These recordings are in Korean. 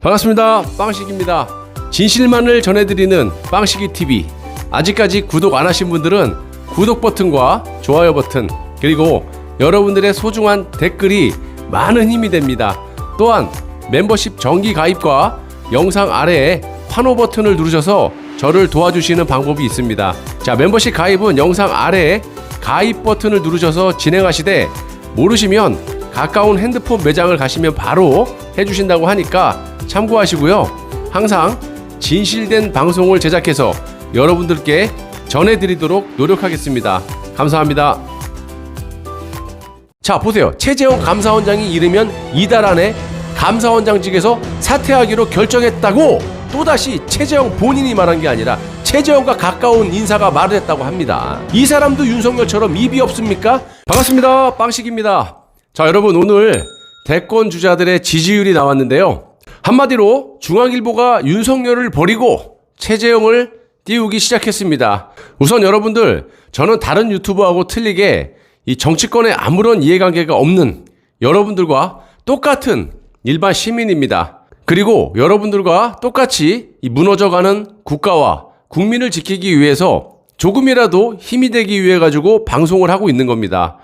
반갑습니다. 빵식입니다. 진실만을 전해드리는 빵식이TV. 아직까지 구독 안 하신 분들은 구독 버튼과 좋아요 버튼, 그리고 여러분들의 소중한 댓글이 많은 힘이 됩니다. 또한 멤버십 정기 가입과 영상 아래에 환호 버튼을 누르셔서 저를 도와주시는 방법이 있습니다. 자, 멤버십 가입은 영상 아래에 가입 버튼을 누르셔서 진행하시되, 모르시면 가까운 핸드폰 매장을 가시면 바로 해주신다고 하니까 참고하시고요. 항상 진실된 방송을 제작해서 여러분들께 전해드리도록 노력하겠습니다. 감사합니다. 자, 보세요. 최재형 감사원장이 이르면 이달 안에 감사원장직에서 사퇴하기로 결정했다고 또다시 최재형 본인이 말한 게 아니라 최재형과 가까운 인사가 말을 했다고 합니다. 이 사람도 윤석열처럼 입이 없습니까? 반갑습니다. 빵식입니다. 자, 여러분, 오늘 대권 주자들의 지지율이 나왔는데요. 한마디로 중앙일보가 윤석열을 버리고 최재형을 띄우기 시작했습니다. 우선 여러분들, 저는 다른 유튜버하고 틀리게 이 정치권에 아무런 이해관계가 없는 여러분들과 똑같은 일반 시민입니다. 그리고 여러분들과 똑같이 이 무너져가는 국가와 국민을 지키기 위해서 조금이라도 힘이 되기 위해 가지고 방송을 하고 있는 겁니다.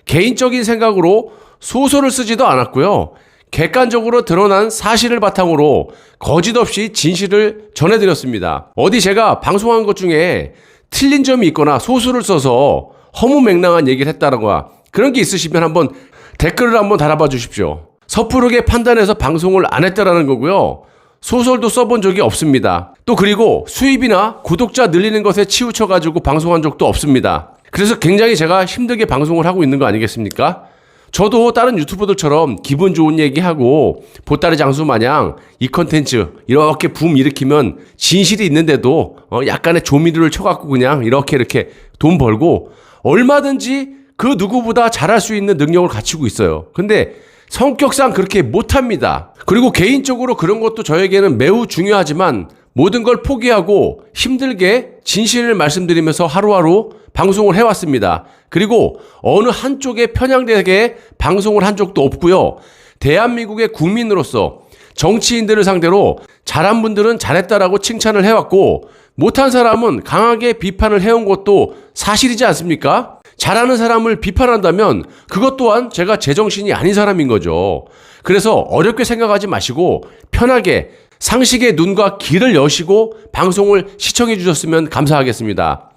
개인적인 생각으로 소설을 쓰지도 않았고요. 객관적으로 드러난 사실을 바탕으로 거짓 없이 진실을 전해드렸습니다. 어디 제가 방송한 것 중에 틀린 점이 있거나 소설을 써서 허무맹랑한 얘기를 했다거나 그런 게 있으시면 한번 댓글을 한번 달아봐 주십시오. 섣부르게 판단해서 방송을 안 했다라는 거고요. 소설도 써본 적이 없습니다. 또 그리고 수입이나 구독자 늘리는 것에 치우쳐가지고 방송한 적도 없습니다. 그래서 굉장히 제가 힘들게 방송을 하고 있는 거 아니겠습니까? 저도 다른 유튜버들처럼 기분 좋은 얘기하고 보따리 장수 마냥 이 컨텐츠 이렇게 붐 일으키면 진실이 있는데도 약간의 조미료를 쳐갖고 그냥 이렇게 돈 벌고 얼마든지 그 누구보다 잘할 수 있는 능력을 갖추고 있어요. 근데 성격상 그렇게 못합니다. 그리고 개인적으로 그런 것도 저에게는 매우 중요하지만 모든 걸 포기하고 힘들게 진실을 말씀드리면서 하루하루 방송을 해왔습니다. 그리고 어느 한쪽에 편향되게 방송을 한 적도 없고요. 대한민국의 국민으로서 정치인들을 상대로 잘한 분들은 잘했다라고 칭찬을 해왔고, 못한 사람은 강하게 비판을 해온 것도 사실이지 않습니까? 잘하는 사람을 비판한다면 그것 또한 제가 제정신이 아닌 사람인 거죠. 그래서 어렵게 생각하지 마시고 편하게 상식의 눈과 귀를 여시고 방송을 시청해 주셨으면 감사하겠습니다.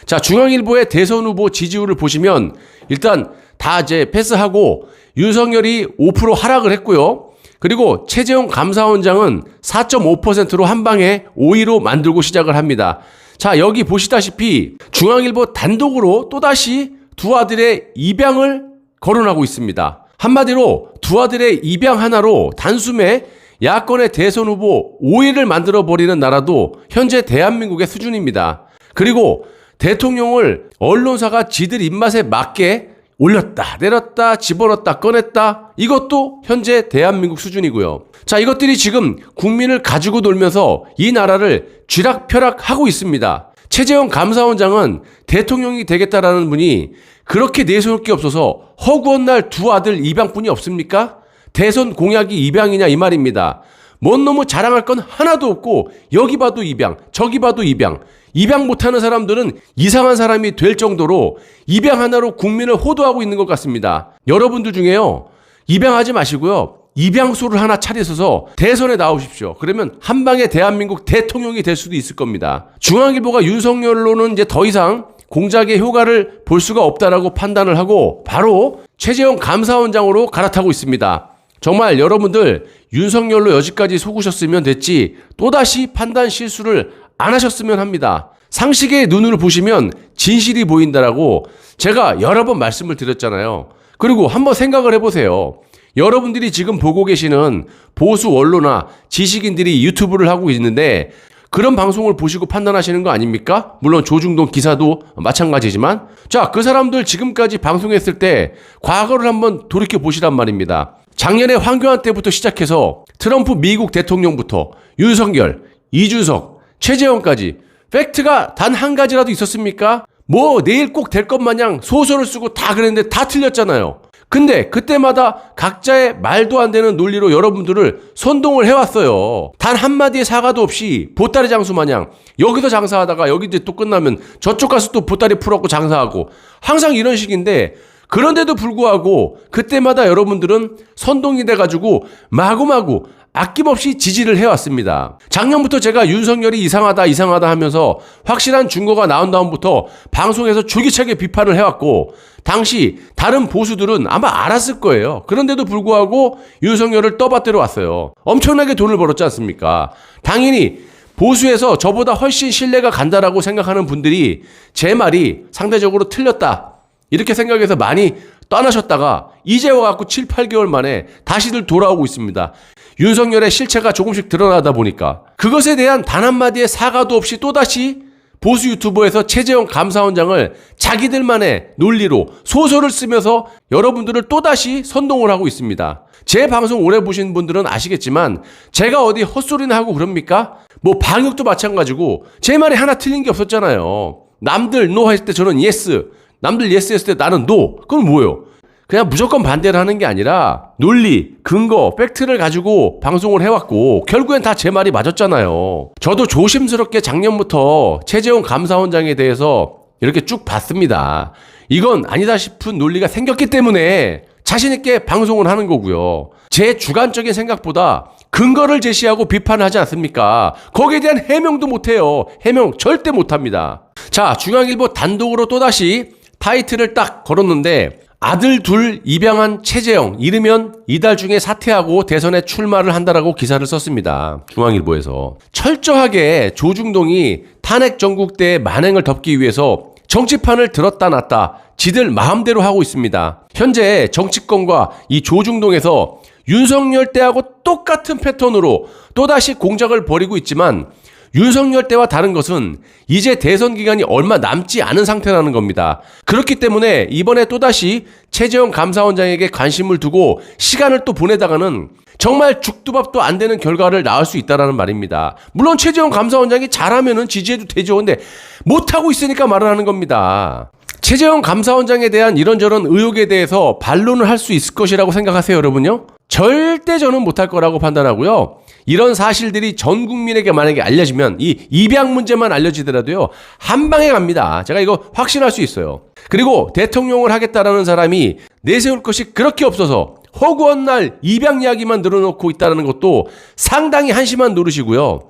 자, 중앙일보의 대선 후보 지지율을 보시면 일단 다 이제 패스하고 윤석열이 5% 하락을 했고요. 그리고 최재형 감사원장은 4.5%로 한 방에 5위로 만들고 시작을 합니다. 자, 여기 보시다시피 중앙일보 단독으로 또다시 두 아들의 입양을 거론하고 있습니다. 한마디로 두 아들의 입양 하나로 단숨에 야권의 대선 후보 5위를 만들어버리는 나라도 현재 대한민국의 수준입니다. 그리고 대통령을 언론사가 지들 입맛에 맞게 올렸다, 내렸다, 집어넣었다, 꺼냈다, 이것도 현재 대한민국 수준이고요. 자, 이것들이 지금 국민을 가지고 놀면서 이 나라를 쥐락펴락하고 있습니다. 최재형 감사원장은 대통령이 되겠다라는 분이 그렇게 내세울 게 없어서 허구한 날 두 아들 입양뿐이 없습니까? 대선 공약이 입양이냐 이 말입니다. 뭔 너무 자랑할 건 하나도 없고 여기 봐도 입양, 저기 봐도 입양. 입양 못하는 사람들은 이상한 사람이 될 정도로 입양 하나로 국민을 호도하고 있는 것 같습니다. 여러분들 중에요, 입양하지 마시고요, 입양소를 하나 차리셔서 대선에 나오십시오. 그러면 한 방에 대한민국 대통령이 될 수도 있을 겁니다. 중앙일보가 윤석열로는 이제 더 이상 공작의 효과를 볼 수가 없다라고 판단을 하고 바로 최재형 감사원장으로 갈아타고 있습니다. 정말 여러분들 윤석열로 여지까지 속으셨으면 됐지 또다시 판단 실수를 안 하셨으면 합니다. 상식의 눈으로 보시면 진실이 보인다라고 제가 여러 번 말씀을 드렸잖아요. 그리고 한번 생각을 해보세요. 여러분들이 지금 보고 계시는 보수 언론이나 지식인들이 유튜브를 하고 있는데 그런 방송을 보시고 판단하시는 거 아닙니까? 물론 조중동 기사도 마찬가지지만, 자, 그 사람들 지금까지 방송했을 때 과거를 한번 돌이켜 보시란 말입니다. 작년에 황교안 때부터 시작해서 트럼프 미국 대통령부터 윤석열, 이준석, 최재형까지 팩트가 단 한 가지라도 있었습니까? 뭐 내일 꼭 될 것 마냥 소설을 쓰고 다 그랬는데 다 틀렸잖아요. 근데 그때마다 각자의 말도 안 되는 논리로 여러분들을 선동을 해왔어요. 단 한마디의 사과도 없이 보따리 장수 마냥 여기서 장사하다가 여기 이제 또 끝나면 저쪽 가서 또 보따리 풀었고 장사하고 항상 이런 식인데, 그런데도 불구하고 그때마다 여러분들은 선동이 돼가지고 마구마구 아낌없이 지지를 해왔습니다. 작년부터 제가 윤석열이 이상하다 하면서 확실한 증거가 나온 다음부터 방송에서 줄기차게 비판을 해왔고, 당시 다른 보수들은 아마 알았을 거예요. 그런데도 불구하고 윤석열을 떠받들어 왔어요. 엄청나게 돈을 벌었지 않습니까? 당연히 보수에서 저보다 훨씬 신뢰가 간다라고 생각하는 분들이 제 말이 상대적으로 틀렸다 이렇게 생각해서 많이 떠나셨다가 이제 와갖고 7, 8개월 만에 다시들 돌아오고 있습니다. 윤석열의 실체가 조금씩 드러나다 보니까 그것에 대한 단 한마디의 사과도 없이 또다시 보수 유튜버에서 최재형 감사원장을 자기들만의 논리로 소설을 쓰면서 여러분들을 또다시 선동을 하고 있습니다. 제 방송 오래 보신 분들은 아시겠지만 제가 어디 헛소리나 하고 그럽니까? 뭐 방역도 마찬가지고 제 말이 하나 틀린 게 없었잖아요. 남들 노 했을 때 저는 예스, 남들 예스 했을 때 나는 노. 그건 뭐예요? 그냥 무조건 반대를 하는 게 아니라 논리, 근거, 팩트를 가지고 방송을 해왔고 결국엔 다 제 말이 맞았잖아요. 저도 조심스럽게 작년부터 최재형 감사원장에 대해서 이렇게 쭉 봤습니다. 이건 아니다 싶은 논리가 생겼기 때문에 자신있게 방송을 하는 거고요. 제 주관적인 생각보다 근거를 제시하고 비판을 하지 않습니까? 거기에 대한 해명도 못해요. 해명 절대 못합니다. 자, 중앙일보 단독으로 또다시 타이틀을 딱 걸었는데, 아들 둘 입양한 최재형 이르면 이달 중에 사퇴하고 대선에 출마를 한다라고 기사를 썼습니다. 중앙일보에서. 철저하게 조중동이 탄핵 전국대의 만행을 덮기 위해서 정치판을 들었다 놨다 지들 마음대로 하고 있습니다. 현재 정치권과 이 조중동에서 윤석열 때하고 똑같은 패턴으로 또다시 공작을 벌이고 있지만, 윤석열 때와 다른 것은 이제 대선 기간이 얼마 남지 않은 상태라는 겁니다. 그렇기 때문에 이번에 또다시 최재형 감사원장에게 관심을 두고 시간을 또 보내다가는 정말 죽도 밥도 안 되는 결과를 낳을 수 있다는 말입니다. 물론 최재형 감사원장이 잘하면은 지지해도 되죠. 근데 못하고 있으니까 말을 하는 겁니다. 최재형 감사원장에 대한 이런저런 의혹에 대해서 반론을 할 수 있을 것이라고 생각하세요, 여러분요? 절대 저는 못할 거라고 판단하고요. 이런 사실들이 전 국민에게 만약에 알려지면 이 입양 문제만 알려지더라도요, 한 방에 갑니다. 제가 이거 확신할 수 있어요. 그리고 대통령을 하겠다라는 사람이 내세울 것이 그렇게 없어서 허구한 날 입양 이야기만 늘어놓고 있다는 것도 상당히 한심한 노릇이고요.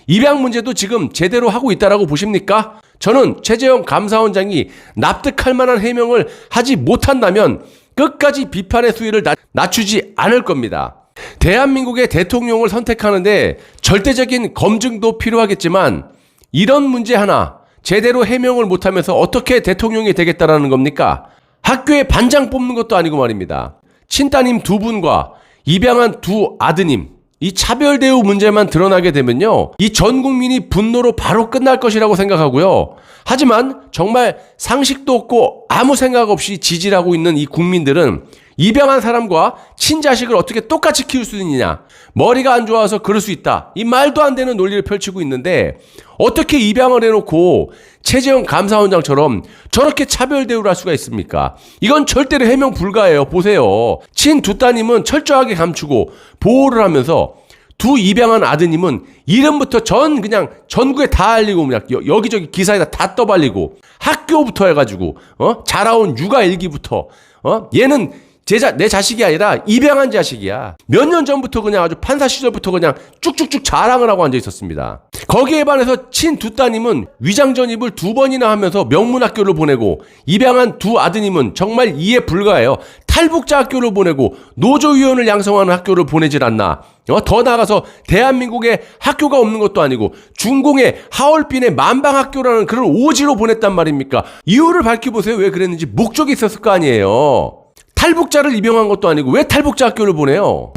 입양 문제도 지금 제대로 하고 있다라고 보십니까? 저는 최재형 감사원장이 납득할 만한 해명을 하지 못한다면 끝까지 비판의 수위를 낮추지 않을 겁니다. 대한민국의 대통령을 선택하는데 절대적인 검증도 필요하겠지만, 이런 문제 하나 제대로 해명을 못하면서 어떻게 대통령이 되겠다라는 겁니까? 학교에 반장 뽑는 것도 아니고 말입니다. 친따님 두 분과 입양한 두 아드님, 이 차별 대우 문제만 드러나게 되면요, 이 전 국민이 분노로 바로 끝날 것이라고 생각하고요. 하지만 정말 상식도 없고 아무 생각 없이 지지를 하고 있는 이 국민들은 입양한 사람과 친자식을 어떻게 똑같이 키울 수 있느냐, 머리가 안 좋아서 그럴 수 있다, 이 말도 안 되는 논리를 펼치고 있는데, 어떻게 입양을 해놓고 최재형 감사원장처럼 저렇게 차별 대우를 할 수가 있습니까? 이건 절대로 해명 불가해요. 보세요. 친 두 따님은 철저하게 감추고 보호를 하면서 두 입양한 아드님은 이름부터 그냥 전국에 다 알리고 그냥 여기저기 기사에다 다 떠발리고, 학교부터 해가지고 자라온 육아 일기부터 얘는 내 자식이 아니라 입양한 자식이야. 몇 년 전부터 그냥 아주 판사 시절부터 그냥 쭉쭉쭉 자랑을 하고 앉아 있었습니다. 거기에 반해서 친 두 따님은 위장 전입을 2번이나 하면서 명문 학교를 보내고, 입양한 두 아드님은 정말 이해 불가해요. 탈북자 학교를 보내고 노조위원을 양성하는 학교를 보내질 않나. 더 나아가서 대한민국에 학교가 없는 것도 아니고 중공의 하얼빈의 만방학교라는 그런 오지로 보냈단 말입니까? 이유를 밝혀보세요. 왜 그랬는지 목적이 있었을 거 아니에요. 탈북자를 입양한 것도 아니고 왜 탈북자 학교를 보내요?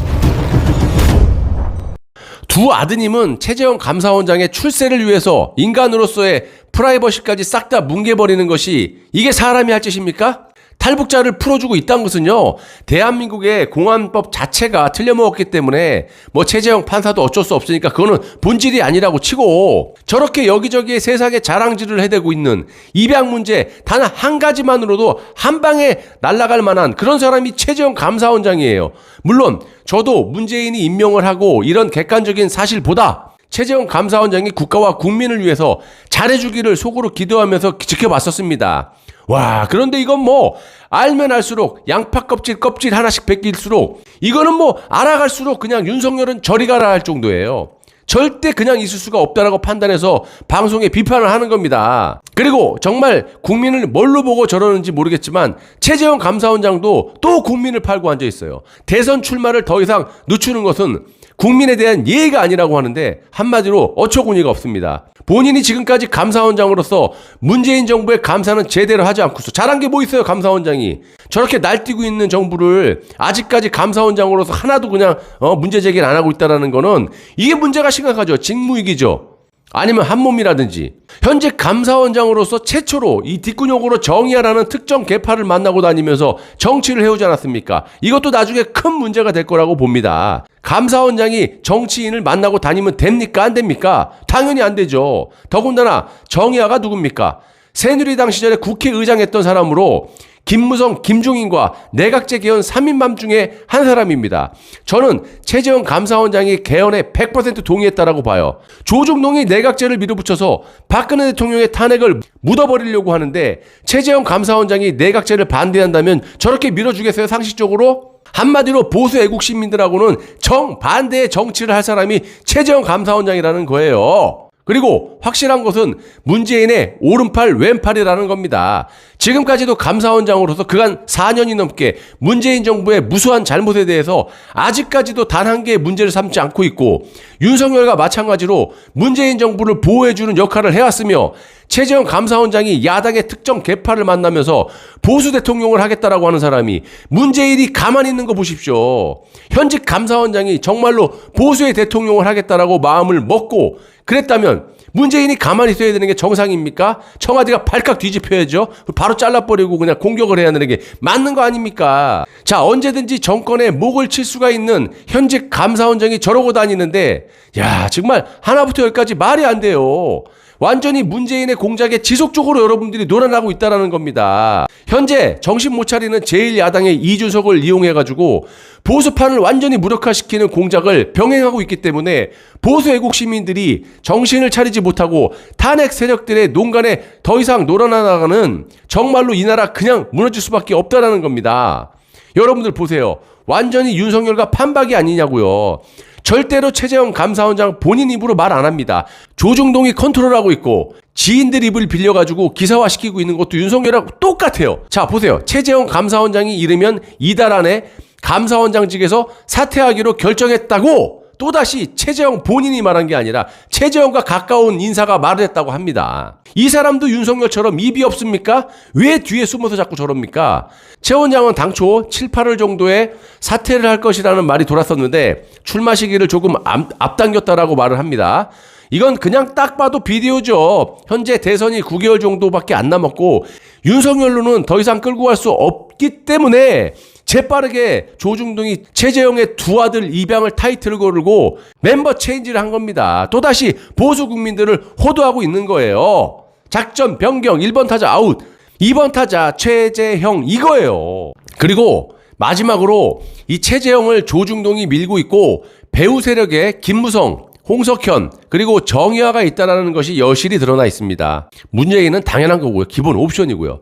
두 아드님은 최재형 감사원장의 출세를 위해서 인간으로서의 프라이버시까지 싹 다 뭉개버리는 것이 이게 사람이 할 짓입니까? 탈북자를 풀어주고 있다는 것은요, 대한민국의 공안법 자체가 틀려먹었기 때문에 뭐 최재형 판사도 어쩔 수 없으니까 그거는 본질이 아니라고 치고, 저렇게 여기저기에 세상에 자랑질을 해대고 있는 입양 문제 단 한 가지만으로도 한 방에 날아갈 만한 그런 사람이 최재형 감사원장이에요. 물론 저도 문재인이 임명을 하고 이런 객관적인 사실보다 최재형 감사원장이 국가와 국민을 위해서 잘해주기를 속으로 기도하면서 지켜봤었습니다. 와, 그런데 이건 뭐 알면 알수록 양파 껍질 하나씩 벗길수록 이거는 뭐 알아갈수록 그냥 윤석열은 저리 가라 할 정도예요. 절대 그냥 있을 수가 없다라고 판단해서 방송에 비판을 하는 겁니다. 그리고 정말 국민을 뭘로 보고 저러는지 모르겠지만 최재형 감사원장도 또 국민을 팔고 앉아 있어요. 대선 출마를 더 이상 늦추는 것은 국민에 대한 예의가 아니라고 하는데 한마디로 어처구니가 없습니다. 본인이 지금까지 감사원장으로서 문재인 정부의 감사는 제대로 하지 않고서 잘한 게 뭐 있어요, 감사원장이. 저렇게 날뛰고 있는 정부를 아직까지 감사원장으로서 하나도 그냥 문제 제기를 안 하고 있다는 거는 이게 문제가 심각하죠. 직무유기죠. 아니면 한몸이라든지. 현재 감사원장으로서 최초로 이 뒷근육으로 정의하라는 특정 계파를 만나고 다니면서 정치를 해오지 않았습니까? 이것도 나중에 큰 문제가 될 거라고 봅니다. 감사원장이 정치인을 만나고 다니면 됩니까? 안 됩니까? 당연히 안 되죠. 더군다나 정의하가 누굽니까? 새누리당 시절에 국회의장 했던 사람으로 김무성, 김종인과 내각제 개헌 3인밤 중에 한 사람입니다. 저는 최재형 감사원장이 개헌에 100% 동의했다라고 봐요. 조중동이 내각제를 밀어붙여서 박근혜 대통령의 탄핵을 묻어버리려고 하는데 최재형 감사원장이 내각제를 반대한다면 저렇게 밀어주겠어요, 상식적으로? 한마디로 보수 애국 시민들하고는 정반대의 정치를 할 사람이 최재형 감사원장이라는 거예요. 그리고 확실한 것은 문재인의 오른팔 왼팔이라는 겁니다. 지금까지도 감사원장으로서 그간 4년이 넘게 문재인 정부의 무수한 잘못에 대해서 아직까지도 단 한 개의 문제를 삼지 않고 있고, 윤석열과 마찬가지로 문재인 정부를 보호해주는 역할을 해왔으며, 최재형 감사원장이 야당의 특정 계파를 만나면서 보수 대통령을 하겠다라고 하는 사람이 문재인이 가만히 있는 거 보십시오. 현직 감사원장이 정말로 보수의 대통령을 하겠다라고 마음을 먹고 그랬다면 문재인이 가만히 있어야 되는 게 정상입니까? 청와대가 발칵 뒤집혀야죠. 바로 잘라버리고 그냥 공격을 해야 되는 게 맞는 거 아닙니까? 자, 언제든지 정권에 목을 칠 수가 있는 현직 감사원장이 저러고 다니는데, 야, 정말 하나부터 열까지 말이 안 돼요. 완전히 문재인의 공작에 지속적으로 여러분들이 놀아나고 있다는 겁니다. 현재 정신 못 차리는 제1야당의 이준석을 이용해가지고 보수판을 완전히 무력화시키는 공작을 병행하고 있기 때문에 보수 애국 시민들이 정신을 차리지 못하고 탄핵 세력들의 농간에 더 이상 놀아나가는, 정말로 이 나라 그냥 무너질 수밖에 없다는 겁니다. 여러분들 보세요. 완전히 윤석열과 판박이 아니냐고요. 절대로 최재형 감사원장 본인 입으로 말 안 합니다. 조중동이 컨트롤하고 있고 지인들 입을 빌려가지고 기사화시키고 있는 것도 윤석열하고 똑같아요. 자, 보세요. 최재형 감사원장이 이르면 이달 안에 감사원장직에서 사퇴하기로 결정했다고 또다시 최재형 본인이 말한 게 아니라 최재형과 가까운 인사가 말을 했다고 합니다. 이 사람도 윤석열처럼 입이 없습니까? 왜 뒤에 숨어서 자꾸 저럽니까? 최 원장은 당초 7, 8월 정도에 사퇴를 할 것이라는 말이 돌았었는데 출마 시기를 조금 앞당겼다라고 말을 합니다. 이건 그냥 딱 봐도 비디오죠. 현재 대선이 9개월 정도밖에 안 남았고 윤석열로는 더 이상 끌고 갈 수 없기 때문에 재빠르게 조중동이 최재형의 두 아들 입양을 타이틀을 걸고 멤버 체인지를 한 겁니다. 또다시 보수 국민들을 호도하고 있는 거예요. 작전 변경, 1번 타자 아웃, 2번 타자 최재형 이거예요. 그리고 마지막으로 이 최재형을 조중동이 밀고 있고 배우 세력의 김무성, 홍석현 그리고 정의화가 있다는 것이 여실히 드러나 있습니다. 문재인은 당연한 거고요. 기본 옵션이고요.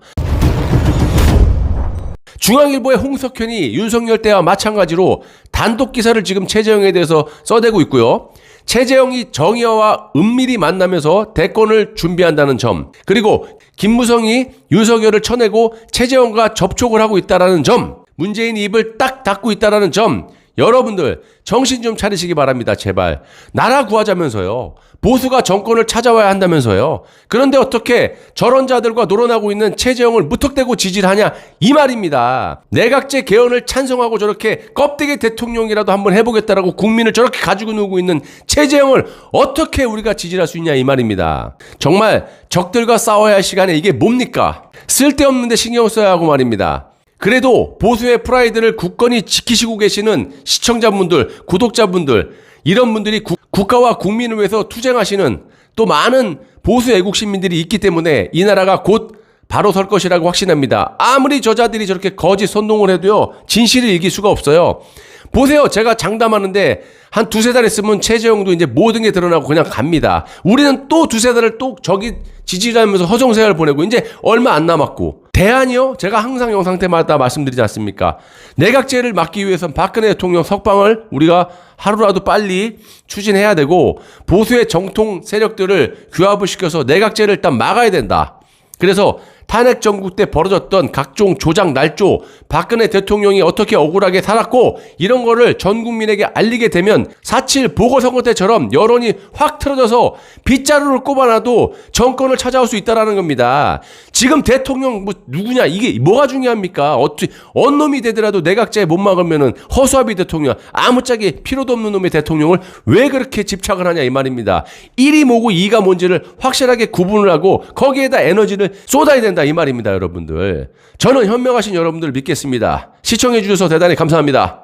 중앙일보의 홍석현이 윤석열 때와 마찬가지로 단독 기사를 지금 최재형에 대해서 써대고 있고요. 최재형이 정의화와 은밀히 만나면서 대권을 준비한다는 점, 그리고 김무성이 윤석열을 쳐내고 최재형과 접촉을 하고 있다는 점, 문재인이 입을 딱 닫고 있다는 점, 여러분들 정신 좀 차리시기 바랍니다. 제발. 나라 구하자면서요. 보수가 정권을 찾아와야 한다면서요. 그런데 어떻게 저런 자들과 놀아나고 있는 최재형을 무턱대고 지지를 하냐 이 말입니다. 내각제 개헌을 찬성하고 저렇게 껍데기 대통령이라도 한번 해보겠다라고 국민을 저렇게 가지고 놀고 있는 최재형을 어떻게 우리가 지지할 수 있냐 이 말입니다. 정말 적들과 싸워야 할 시간에 이게 뭡니까? 쓸데없는데 신경 써야 하고 말입니다. 그래도 보수의 프라이드를 굳건히 지키시고 계시는 시청자분들, 구독자분들, 이런 분들이 국가와 국민을 위해서 투쟁하시는 또 많은 보수 애국 시민들이 있기 때문에 이 나라가 곧 바로 설 것이라고 확신합니다. 아무리 저자들이 저렇게 거짓 선동을 해도요, 진실을 이길 수가 없어요. 보세요. 제가 장담하는데 한 두세 달 있으면 최재형도 이제 모든 게 드러나고 그냥 갑니다. 우리는 또 두세 달을 또 저기 지지하면서 허송세월 보내고 이제 얼마 안 남았고. 대안이요? 제가 항상 영상 때마다 말씀드리지 않습니까? 내각제를 막기 위해선 박근혜 대통령 석방을 우리가 하루라도 빨리 추진해야 되고 보수의 정통 세력들을 규합을 시켜서 내각제를 일단 막아야 된다. 그래서 탄핵 정국 때 벌어졌던 각종 조작 날조, 박근혜 대통령이 어떻게 억울하게 살았고 이런 거를 전 국민에게 알리게 되면 4.7 보궐선거 때처럼 여론이 확 틀어져서 빗자루를 꼽아놔도 정권을 찾아올 수 있다는 겁니다. 지금 대통령 뭐 누구냐, 이게 뭐가 중요합니까? 어떤 놈이 되더라도 내각제에 못 막으면은 허수아비 대통령, 아무짝에 필요도 없는 놈의 대통령을 왜 그렇게 집착을 하냐 이 말입니다. 1이 뭐고 2가 뭔지를 확실하게 구분을 하고 거기에다 에너지를 쏟아야 된다 이 말입니다, 여러분들. 저는 현명하신 여러분들 믿겠습니다. 시청해 주셔서 대단히 감사합니다.